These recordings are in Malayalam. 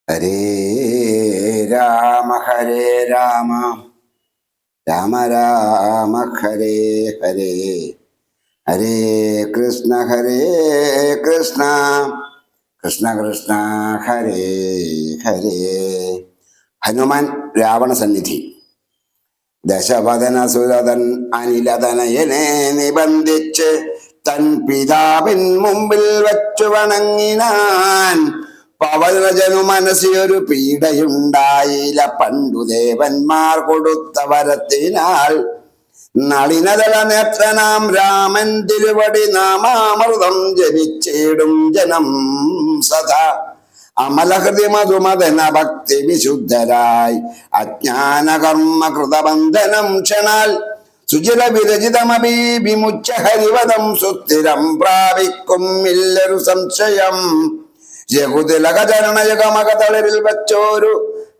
ഹരേ രാമ ഹരേ രാമ രാമ രാമ ഹരേ ഹരേ ഹരേ കൃഷ്ണ കൃഷ്ണ കൃഷ്ണ ഹരേ ഹരേ. ഹനുമാൻ രാവണ സന്നിധി. ദശവദന സുരതൻ അനിലതനയനെ നിബന്ധിച്ച് തൻ പിതാവിൻ മുമ്പിൽ വച്ചു വണങ്ങിനാൻ. പവനജനു മനസ്സിയൊരു പീഡയുണ്ടായില്ല, പണ്ടു ദേവന്മാർ കൊടുത്ത വരത്തിനാൽ. നളിനതല നേത്രനാം രാമൻ തിരുവടി നാമാമൃതം ജപിച്ചിടും ജനം സദാ. അമലഹൃതി മധുമദന ഭക്തി വിശുദ്ധരായി അജ്ഞാന കർമ്മ കൃതബന്ധനം ക്ഷണാൽ. സുചിര വിരചിതമപി വിമുച്ച ഹരിവദം സുസ്ഥിരം പ്രാപിക്കും ഇല്ലൊരു സംശയം. രഘുതിലകചരണയുഗമകതളിരിൽ വച്ചോരു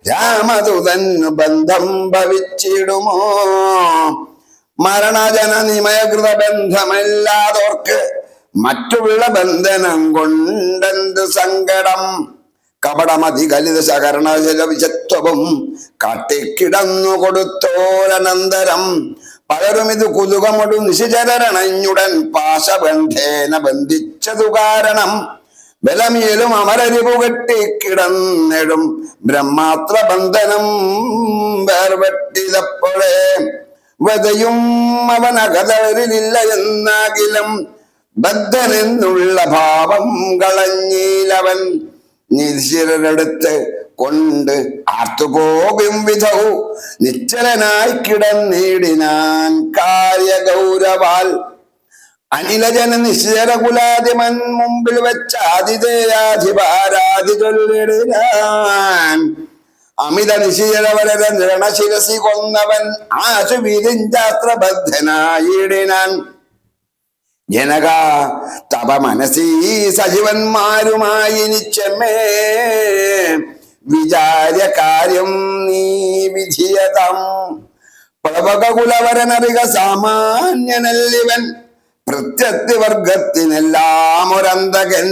രാമദൂതന്നു ബന്ധം ഭവിച്ചിടുമോ? മരണജന നിമയകൃത ബന്ധമില്ലാതോർക്ക് മറ്റുള്ള ബന്ധനം കൊണ്ടെന്ത് സങ്കടം. കപടമധികലിത ശകരണജലവിചത്വവും കാട്ടിക്കിടന്നു കൊടുത്തോരനന്തരം. പലരും ഇത് കുതുകമൊടു നിശിചരണഞ്ഞുടൻ പാശബന്ധേന ബന്ധിച്ചതു കാരണം. ബലമേലും അമരരിപു കെട്ടിക്കിടന്നിടും ബ്രഹ്മാത്ര ബന്ധനം വേർപെട്ടിതപ്പോഴേ. വധയും അവനകതളിരില്ല എന്നാകിലും ബദ്ധനെന്നുള്ള ഭാവം കളഞ്ഞിലവൻ. നിശിരടുത്ത് കൊണ്ട് ആർത്തുപോകും വിധവും നിശ്ചലനായി കിടന്നിടിനാൻ കാര്യഗൗരവാൽ. അനിലജന നിശ്ചരകുലാദിമൻ മുമ്പിൽ വെച്ച ആതിഥേയാധിപാരാധി ചൊല്ലിടാൻ. അമിത നിശീലവരര നിരണശിരസി കൊന്നവൻ ആശു വീരിഞ്ചാസ്ത്രബദ്ധനായിടിനാൻ. ജനക തപ മനസീ സജീവന്മാരുമായി നിച്ചമേ വിചാര്യ കാര്യം നീ വിധിയതം. പ്ലവകുലവരനറിക സാമാന്യനല്ലിവൻ, പ്രത്യത്തിവർഗത്തിനെല്ലാം ഒരന്തകൻ.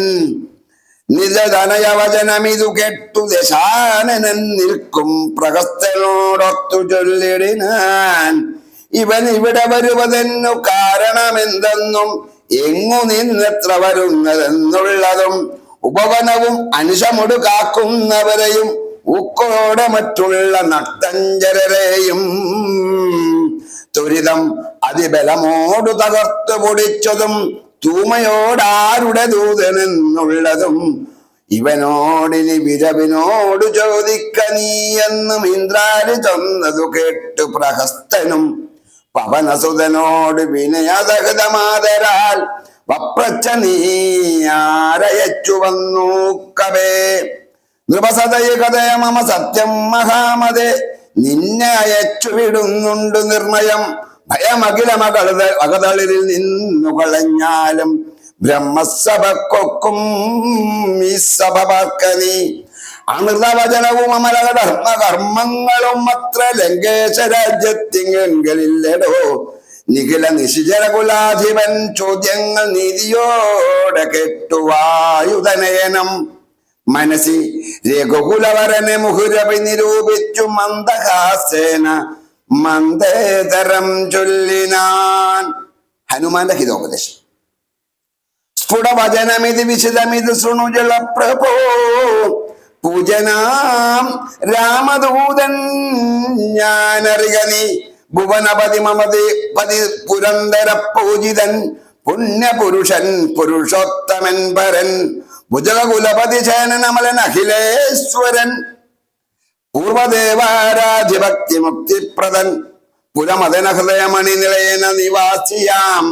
നിജതനയവചനമിതു കെട്ടു ദശാനനൻ നിൽക്കും പ്രഹസ്തനോടൊത്തു ചൊല്ലിടിനാൻ. ഇവൻ ഇവിടെ വരുവതെന്നു കാരണമെന്തെന്നും എങ്ങു നിന്നെത്ര വരുന്നതെന്നുള്ളതും ഉപവനവും അനുശമൊടു കാക്കുന്നവരെയും ഉക്കോടെ മറ്റുള്ള നക്തഞ്ചരരെയും ത്വരിതം അതിബലമോടു തകർത്തു പൊടിച്ചതും തൂമയോടാരുടെ ദൂതനെന്നുള്ളതും. ഇവനോടിനി വിരവിനോടു ചോദിക്ക നീ എന്നും ഇന്ദ്രാരി ചൊന്നതു കേട്ടു പ്രഹസ്തനും പവനസുതനോട് വിനയസഹിതമാതരാൽ വപ്രച്ച നീ ആരയച്ചു വന്നൂക്കവേ. നൃപസതയ കഥയ മമ സത്യം മഹാമതേ, നിന്നെ അയച്ചു വിടുന്നുണ്ട് നിർണയം. ഭയമഖിലമകളതളിരിൽ നിന്നു കളഞ്ഞാലും ബ്രഹ്മസഭക്കൊക്കും ഈ സഭ പാർക്കനീ. അമൃതവചനവും അമരധർമ്മകർമ്മങ്ങളും അത്ര ലങ്കേശ രാജ്യത്തിങ്കലില്ലടോ. നിഖില നിശിചരകുലാധിപൻ ചോദ്യങ്ങൾ നീതിയോടെ കേട്ടുവായുധനയനം. മനസ്സി രഘുകുലവരനെ മുഹുരവി നിരൂപിച്ചു മന്ദഹാസേന മന്ദേതരം ചൊല്ലിനാൻ. ഹനുമാന്റെ ഹിതോപദേശം. സ്ഫുടവചനമിത് വിശദമിത് ശൃണുജല പ്രഭോ. പൂജനാം രാമദൂതൻ ഞാനറിക നീ. ഭുവനപതി മമതി പതി പുരന്തര പൂജിതൻ പുണ്യപുരുഷൻ പുരുഷോത്തമൻ പരൻ. ഭുജകുലപതി ചേനനമലൻ അഖിലേശ്വരൻ പൂർവദേവാരാധിഭക്തി മുക്തിപ്രദൻ. പുരമദന ഹൃദയമണി നിലയന നിവാസിയാം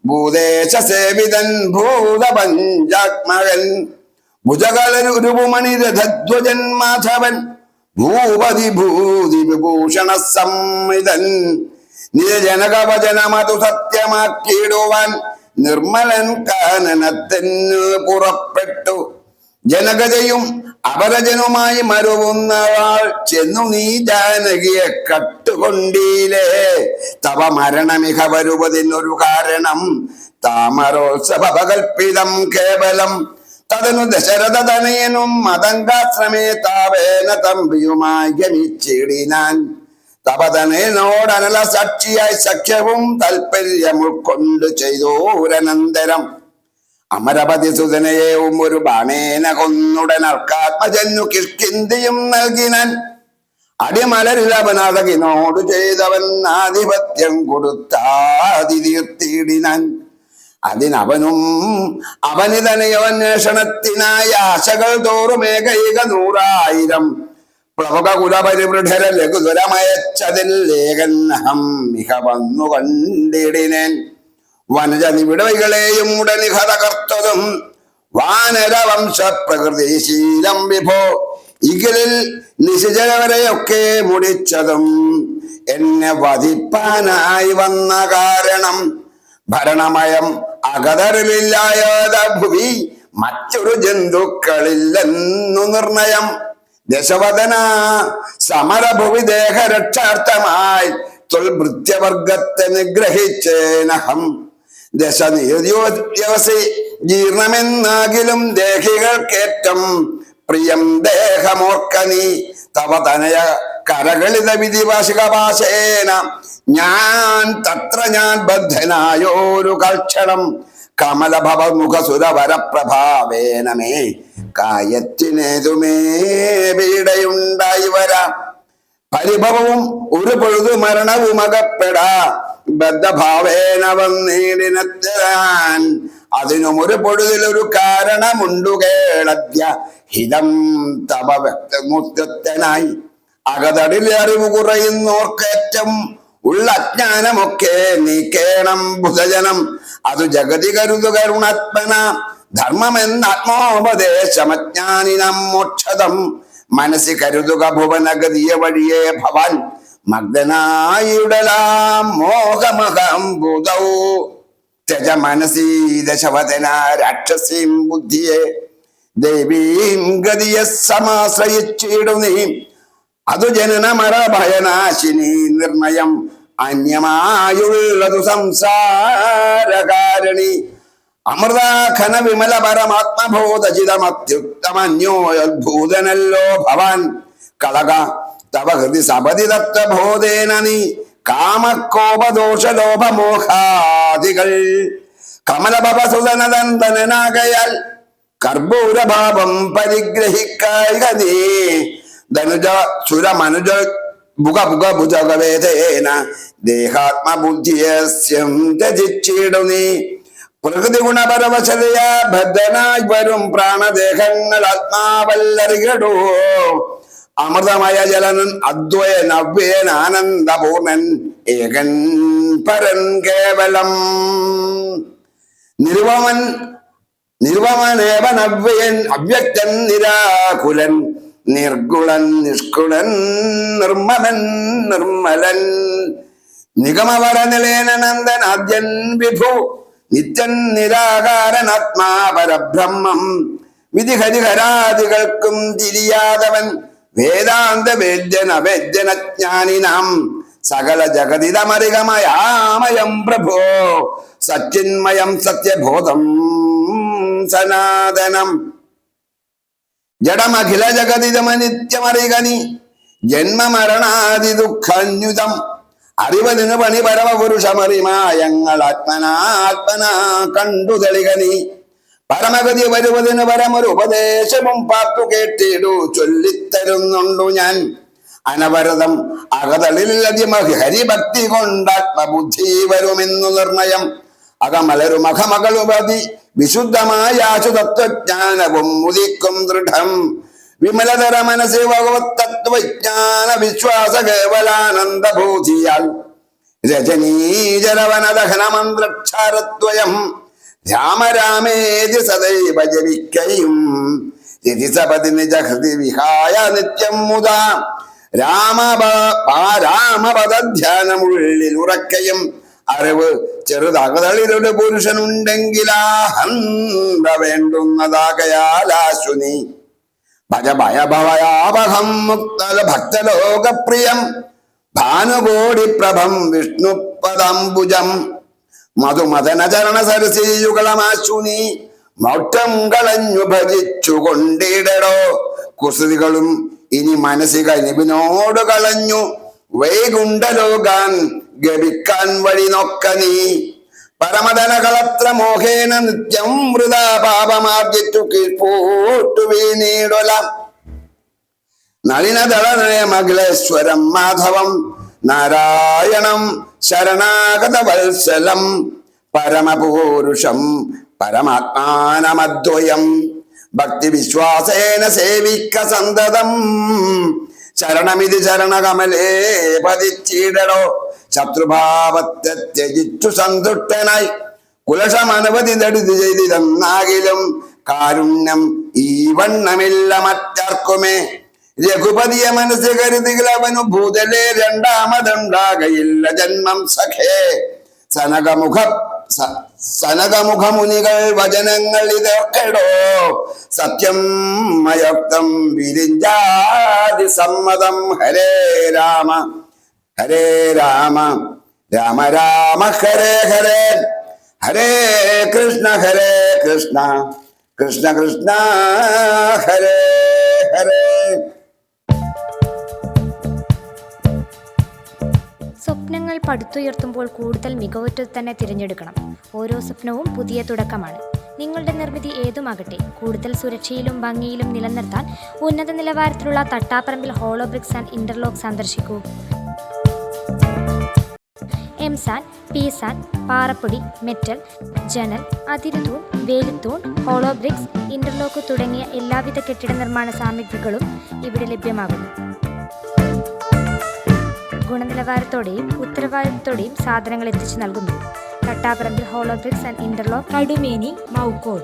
ഭൂദേശ സേവിതൻ ഭൂതപഞ്ചാത്മകൻ. ഭുജകളരുപുമണി രഥധ്വജൻ മാധവൻ ഭൂപതി ഭൂതി വിഭൂഷണ സംവിധൻ. നിജനകവചനമതു സത്യമാക്കിയിടുവാൻ നിർമ്മലൻ കാനനത്തിന് പുറപ്പെട്ടു. ജനകജയും അപരജനുമായി മരുവുന്നവാൾ ചെന്നു നീ ജാനകിയെ കട്ടുകൊണ്ടീലേ. തവ മരണമിഹ വരുവതിനൊരു കാരണം താമരോത്സവകൽപ്പിതം കേവലം. തതനു ദശരഥ തനയനും മതങ്കാശ്രമേ താവേന തമ്പിയുമായി ഗമിച്ചിടിനാൻ. തപതനോടനല സാക്ഷിയായി സഖ്യവും താൽപര്യം ഉൾക്കൊണ്ട് ചെയ്തോരനന്തരം അമരപതി സുതനയെയും ഒരു ബാണേന കൊന്നുടൻ അർക്കാത്മജന്നു കിഷ്കിന്തിയും നൽകിനാൻ. അടിമലരിൽ അവനതകിനോട് ചെയ്തവൻ ആധിപത്യം കൊടുത്താതി തീർത്തിയിടിനാൻ. അതിനവനും അവനിതനയന്വേഷണത്തിനായി ആശകൾ തോറും ഏകൈക 100,000 പ്ലവക കുലപരിവൃഢര ലഘുതുരമയച്ചതിൽ ലേഖന്നഹം മിക വന്നു കണ്ടിടിനേൻ. വനജ നിവിടവൈകളെയും ഉടനിഹ തകർത്തതും വാനരവംശ പ്രകൃതിശീലം വിഭോ ഇകളിൽ നിശിചരവരെയൊക്കെ മുടിച്ചതും എന്നെ വധിപ്പാനായി വന്ന കാരണം ഭരണമയം അകതറിലില്ലായത ഭുവി മറ്റൊരു ജന്തുക്കളില്ലെന്നു നിർണയം. ദശവദന സമരഭുവി ദേഹരക്ഷാർത്ഥമായി തൊൽഭൃത്യവർഗത്തെ നിഗ്രഹിച്ചേനഹം. ദശനിയോദ്യവസി ജീർണമെന്നാകിലും ദേഹികൾക്കേറ്റം പ്രിയം ദേഹമോർക്കനീ തവ തനയ കരകളിത വിധിവാശികപാശേന ഞാൻ തത്ര ഞാൻ ബദ്ധനായോരു കൽക്ഷണം കമലഭവ മുഖസുരവരപ്രഭാവേനമേ കായത്തിനേതുമേ പീഡയുണ്ടായി വരാം. പരിഭവവും ഒരു പൊഴുതു മരണവും അകപ്പെടാ ബദ്ധഭാവേന വന്നീടിനെത്താൻ. അതിനും ഒരു പൊഴുതിലൊരു കാരണമുണ്ടു കേളദ്യ ഹിതം തപ വ്യക്തമുക്തനായി. അകതടിൽ അറിവ് കുറയുന്നോർക്കേറ്റം ഉള്ള അജ്ഞാനമൊക്കെ നീക്കേണം ഭുജജനം. അത് ജഗതി കരുതു കരുണാത്മന ധർമ്മമെന്ന ആത്മോപദേശമജ്ഞാനിനം മോക്ഷതം. മനസ്സി കരുതുക ഭുവനഗതിയ വഴിയേ ഭവാൻ മഗ്നായുടലാം മോഹമഹം ഭൂതൗ ത്യജ മനസീ ദശവദന രാക്ഷസീം ബുദ്ധിയെ ദേവീം ഗതിയെ സമാശ്രയിച്ചിടു നീ. അതു ജനനമര ഭയനാശിനി നിർണയം അന്യമായുള്ളതു സംസാരകാരണി. അമൃതാഖന വിമല പരമാത്മബോധചിതമത്യുത്തമന്യോദ്ഭൂതനല്ലോ ഭവാൻ. കളക തവ ഹൃദി സപതി തത്വബോധേന നീ കാമക്കോപദോഷലോഭമോഹാദികൾ കമലഭവസുതനദന്തനാകയാൽ കർപ്പൂരഭാവം പരിഗ്രഹിക്കായ നീ. ധനുജ സുരമനുജ ഭുഗ ഭുഗ ഭുജകവേദേന ദേഹാത്മബുദ്ധിയസ്യം ത്യജിച്ചിടു നീ. പ്രകൃതി ഗുണപരവശതയ ബദ്ധനായി വരും പ്രാണദേഹങ്ങൾ ആത്മാവല്ലറികടോ. അമൃതമയ ജലനൻ അദ്വയൻ അവ്യയൻ ആനന്ദപൂർണൻ ഏകൻ പരൻ കേവലം. നിർവമനേവൻ അവ്യയൻ അവ്യക്തൻ നിരാകുലൻ നിർഗുണൻ നിഷ്കുളൻ നിർമ്മലൻ നിർമ്മലൻ നിഗമവര നിലയനന്ദൻ ആദ്യൻ വിഭു നിത്യൻ നിരാകാരൻ ആത്മാ പരബ്രഹ്മം. വിധിഹരിഹരാദികൾക്കും തിരിയാതവൻ വേദാന്ത വേദ്യൻ അവേദ്യനജ്ഞാനിനാം സകല ജഗതിതമരികമയാമയം പ്രഭോ സച്ചിന്മയം സത്യബോധം സനാതനം. ജഡമഖില ജഗതിതമനിത്യമറികനി ജന്മമരണാദി ദുഃഖന്യുതം. അറിവതിന് പണി പരമപുരുഷമറിമായങ്ങൾ ആത്മനാത്മനാ കണ്ടു തെളികനി. പരമഗതി വരുവതിന് പരമൊരു ഉപദേശവും പാർത്തു കേട്ടിടു ചൊല്ലിത്തരുന്നുണ്ടു ഞാൻ. അനവരതം അകതളിൽ ഹരിഭക്തി കൊണ്ടാത്മബുദ്ധി വരുമെന്നു നിർണയം. അകമലരും അകമകളുപതി വിശുദ്ധമായ ആശുതത്വജ്ഞാനവും ഉദിക്കും ദൃഢം. വിമലതര മനസ്സി ഭഗവത് തത്വജ്ഞാന വിശ്വാസ കേവലാനന്ദബോധിയാൽ രജനീജലവനദഹന മന്ത്രക്ഷാരദ്വയം രാമരാമേതി സദൈവ ജപിക്കയും രതിസപതി നിജഹൃതി വിഹായ നിത്യം മുതാ രാമപദധ്യാനമുള്ളിൽ ഉറക്കയും. അറിവ് ചെറുതകതളിലൊരു പുരുഷനുണ്ടെങ്കിലാഹന്ത വേണ്ടുന്നതാകയാലാശുനി. ഭജ ഭയഭവയാപഹം മുക്തല ഭക്തലോകപ്രിയം ഭാനുകോടി പ്രഭം വിഷ്ണുപദംബുജം മധുമദന ചരണ സരസീയുകളമാശുനി. മൗഢ്യം കളഞ്ഞു ഭജിച്ചു കൊണ്ടിടടോ. കുസൃതികളും ഇനി മനസ്സിക നിപിനോട് കളഞ്ഞു. വൈകുണ്ഠലോകാൻ ഗമിക്കാൻ വഴി നോക്ക നീ. പരമധന കളത്ര മോഹേന നിത്യം വൃഥാ പാപമാർജിച്ചു കീഴ്പോട്ടു വീണീടൊല. നളിനദളനയമഖിലേശ്വരം മാധവം നാരായണം ശരണാഗത വത്സലം പരമപൂരുഷം പരമാത്മാനമദ്വയം ഭക്തി വിശ്വാസേന സേവിക്ക സന്തതം. ശരണമിതി ശരണകമലേ പതിച്ചിടടോ. ശത്രുഭാവത്തെ ത്യജിച്ചു സന്തുഷ്ടനായി കുലശമനവധി നെടുതി ചെയ്തിരുന്നാകിലും കാരുണ്യം ഈ വണ്ണമില്ല മറ്റാർക്കുമേ. രഘുപതിയെ മനസ്സ് കരുതികൾ അവനു ഭൂതലേ രണ്ടാമതുണ്ടാകയില്ല ജന്മം സഖേ. സനകമുഖമുനികൾ വചനങ്ങൾ ഇതൊക്കെടോ. സത്യം മയോക്തം വിരിഞ്ചാതി സമ്മതം. ഹരേ രാമ ഹരേ രാമ രാമ രാമ ഹരേ ഹരേ. ഹരേ കൃഷ്ണ കൃഷ്ണ കൃഷ്ണ ഹരേ ഹരേ. സ്വപ്നങ്ങൾ പടുത്തുയർത്തുമ്പോൾ കൂടുതൽ മികവുറ്റത് തന്നെ തിരഞ്ഞെടുക്കണം. ഓരോ സ്വപ്നവും പുതിയ തുടക്കമാണ്. നിങ്ങളുടെ നിർമ്മിതി ഏതുമാകട്ടെ, കൂടുതൽ സുരക്ഷയിലും ഭംഗിയിലും നിലനിർത്താൻ ഉന്നത നിലവാരത്തിലുള്ള Thattaparambil hollow bricks and interlock സന്ദർശിക്കൂ. എംസാൻ, പീസാൻ, പാറപ്പൊടി, മെറ്റൽ, ജനൽ, അതിരുതൂൺ, വേലിത്തൂൺ, ഹോളോ ബ്രിക്സ്, ഇന്റർലോക്ക് തുടങ്ങിയ എല്ലാവിധ കെട്ടിട നിർമ്മാണ സാമഗ്രികളും ഇവിടെ ലഭ്യമാകുന്നു. ഗുണനിലവാരത്തോടെയും ഉത്തരവാദിത്തത്തോടെയും സാധനങ്ങൾ എത്തിച്ചു നൽകുന്നു. Thattaparambil hollow bricks and interlock, Kadumeni, Maukode.